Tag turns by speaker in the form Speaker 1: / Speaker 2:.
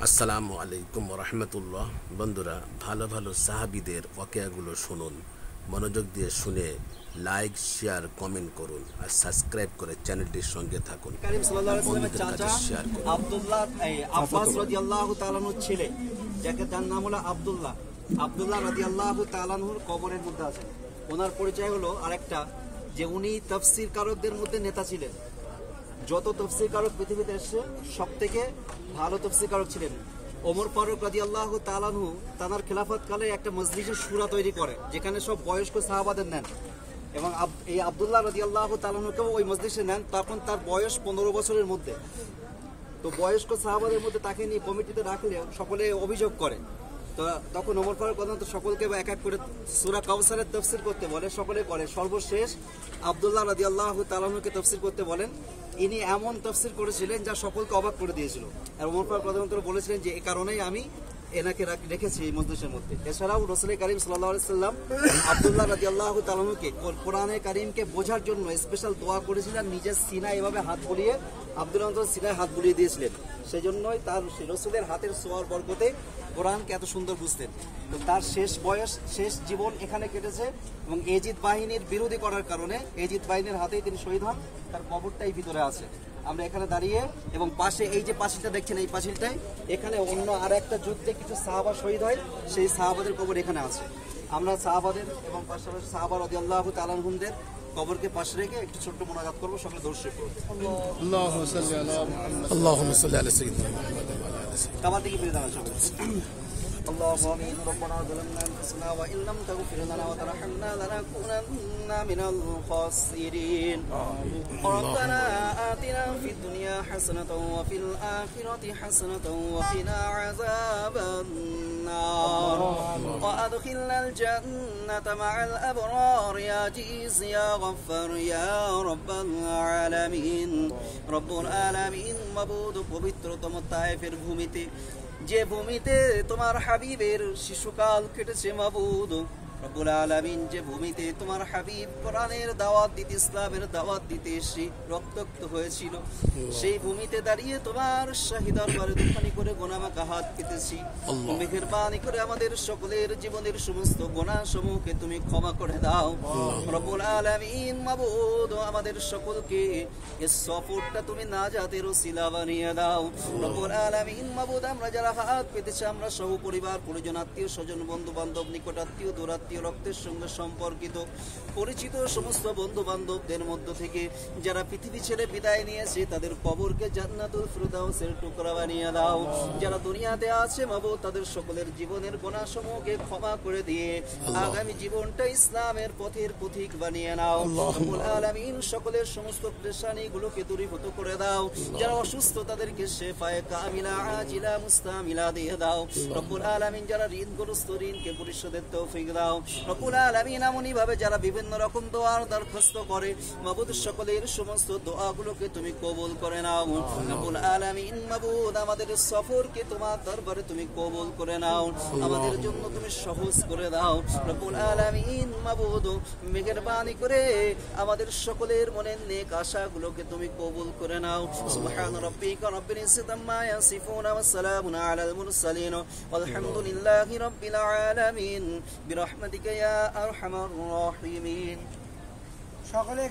Speaker 1: আসসালামু আলাইকুম রহমতুল্লাহ। বন্ধুরা, ভালো ভালো সাহাবিদের ওয়াকিয়াগুলো শুনুন, মনোযোগ দিয়ে শুনে লাইক, শেয়ার, কমেন্ট করুন আর সাবস্ক্রাইব করে চ্যানেলটির সঙ্গে থাকুন।
Speaker 2: কারীম সাল্লাল্লাহু আলাইহি ওয়াসাল্লামের
Speaker 1: বন্ধুদের কাছে
Speaker 2: চাচা
Speaker 1: শেয়ার করুন।
Speaker 2: আব্দুল্লাহ আব্বাস রাদিয়াল্লাহু তাআলা আনহুর ছেলে, যার নাম হলো আব্দুল্লাহ রাদিয়াল্লাহু তাআলা আনহুর কবরের মধ্যে আছে। ওনার পরিচয় হলো আরেকটা, যে উনি তাফসীর কারকদের মধ্যে নেতা ছিলেন। যত তাফসীর কারক পৃথিবীতে এসেছে সবথেকে ভালো তাফসীর কারক ছিলেন। ওমর ফারুক রাদিয়াল্লাহু তাআলা আনহু তার খেলাফতকালে একটা মজলিসের সূরা তৈরি করে, যেখানে সব বয়স্ক সাহাবাদের নেন, এবং এই আব্দুল্লাহ রাদিয়াল্লাহু তাআলা আনহুকেও ওই মজলিসে নেন। তখন তার বয়স 15 বছরের মধ্যে। তো বয়স্ক সাহাবাদের মধ্যে তাকে নিয়ে কমিটিতে রাখলে সকলে অভিযোগ করে। তো তখন ওমর ফারুক প্রধানত সকলকে এক এক করে সূরা কাউসারের তাফসীর করতে বলে, সকলে করে। সর্বশেষ আব্দুল্লাহ রাদিয়াল্লাহু তাআলা আনহুকে তাফসীর করতে বলেন। ইনি এমন তাফসীর করেছিলেন যা সকলকে অবাক করে দিয়েছিল। আর ওমর ফারুক প্রধানত বলেছিলেন যে এই কারণেই আমি এনাকে রেখেছি এই মজলিসের মধ্যে। এছাড়াও রাসূল কারীম সাল্লাল্লাহু আলাইহি সাল্লাম আব্দুল্লাহ রাদিয়াল্লাহু তাআলা আনহুকে কোরআনে কারীমকে বোঝার জন্য স্পেশাল দোয়া করেছিলেন। নিজের সিনায় এভাবে হাত বুলিয়ে আব্দুল্লাহ সিনায় হাত বুলিয়ে দিয়েছিলেন। সেই জন্যই তার রাসূলের হাতের ছোঁয়ার বরকতে কোরআনকে এত সুন্দর বুঝতেন। তো তার শেষ জীবন এখানে কেটেছে, এবং এজিদ বাহিনীর বিরোধী করার কারণে এজিদ বাহিনীর হাতেই তিনি শহীদ হন। তার কবরটাই ভিতরে আছে। আমরা এখানে দাঁড়িয়ে, এবং পাশে এই যে পাঁচিলটা দেখছেন, এই পাঁচিলটাই এখানে অন্য আর একটা যুদ্ধে কিছু সাহাবা শহীদ হয়, সেই সাহাবাদের কবর এখানে আছে। আমরা সাহাবাদের এবং পাশাপাশি সাহাবা রাদিয়াল্লাহু তাআলা আনহুদের কবরকে পাশে রেখে একটু ছোট্ট মোনাজাত করবো, সকলে দর্শক করবো।
Speaker 1: আল্লাহুম্মা সাল্লি আলা মুহাম্মদ, আল্লাহুম্মা সাল্লি আলা সাইয়্যিদিনা মুহাম্মদ ওয়া আলা আলি সাইয়্যিদিনা।
Speaker 2: কাবার দিকে ফিরে দাঁড়ান সকলে। اللهم آمين. ربنا ظلمنا أنفسنا وإن لم تغفر لنا وترحمنا لنكونن من الخاسرين. ربنا آتنا في الدنيا حسنة وفي الآخرة حسنة وقنا عذاب النار وأدخلنا الجنة مع الأبرار يا عزيز يا غفار يا رب العالمين. رب العالمين মাবুদ পবিত্রতম তায়েফের ভূমিতে, যে ভূমিতে তোমার হাবিবের শিশুকাল কেটেছে মাবুদ রব্বুল আলামিন, যে ভূমিতে তোমার হাবিব কোরআনের দাওয়াত দিতে, ইসলামের দাওয়াত দিতে এসে রক্তাক্ত হয়েছিল, সেই ভূমিতে দাঁড়িয়ে তোমার শাহী দরবারে দুখানি করে গুনাহমাখা হাত পেতেছি। মেহেরবানি করে আমাদের সকলের জীবনের সমস্ত গুনাহ সমূহকে তুমি ক্ষমা করে দাও রব্বুল আলামিন। মাবুদ আমাদের সকলকে এই সফরটা তুমি নাজাতের ওসিলা বানিয়ে দাও রব্বুল আলামিন। মাবুদ আমরা যারা হাত পেতেছি, আমরা সহ পরিবার পরিজন, আত্মীয় স্বজন, বন্ধু বান্ধব, নিকট আত্মীয়, দূর আত্মীয়, রক্তের সঙ্গে সম্পর্কিত পরিচিত সমস্ত বন্ধু বান্ধবদের মধ্য থেকে যারা পৃথিবী ছেড়ে বিদায় নিয়েছে, তাদের কবরকে জান্নাতুল ফিরদাউসের টুকরা বানিয়ে দাও। যারা দুনিয়াতে আছে মাবুদ, তাদের সকলের জীবনের গুনাহ সমূহকে ক্ষমা করে দিয়ে আগামী জীবনটা ইসলামের পথের পথিক বানিয়ে নাও রব্বুল আলামিন। সকলের সমস্ত পেরেশানি গুলোকে দূরীভূত করে দাও। যারা অসুস্থ তাদেরকে শেফায়ে কামিলা আজিলা মুস্তামিলা দিয়ে দাও রব্বুল আলামিন। যারা ঋণগ্রস্ত, ঋণকে পরিশোধের তৌফিক দাও রব্বুল আলামিন। এমনই ভাবে যারা বিভিন্ন রকম দোয়ার দরখাস্ত করে মাবুদ, সকলের সমস্ত দোয়াগুলোকে তুমি কবুল করে নাও রব্বুল আলামিন। মাবুদ আমাদের সফরকে তোমার দরবারে তুমি কবুল করে নাও, আমাদের জন্য তুমি সহজ করে দাও রব্বুল আলামিন। মাবুদ মেহেরবানি করে আমাদের সকলের মনের নেক আশাগুলোকে তুমি কবুল করে নাও। সুবহান রাব্বিকা রাব্বিল ইজ্জাতি আম্মা ইয়াসিফুন ওয়া সালামুন আলাল মুরসালিন ওয়ালহামদুলিল্লাহি রাব্বিল আলামিন বিরহমাতিকা ইয়া আরহামার রাহিমিন। সকলে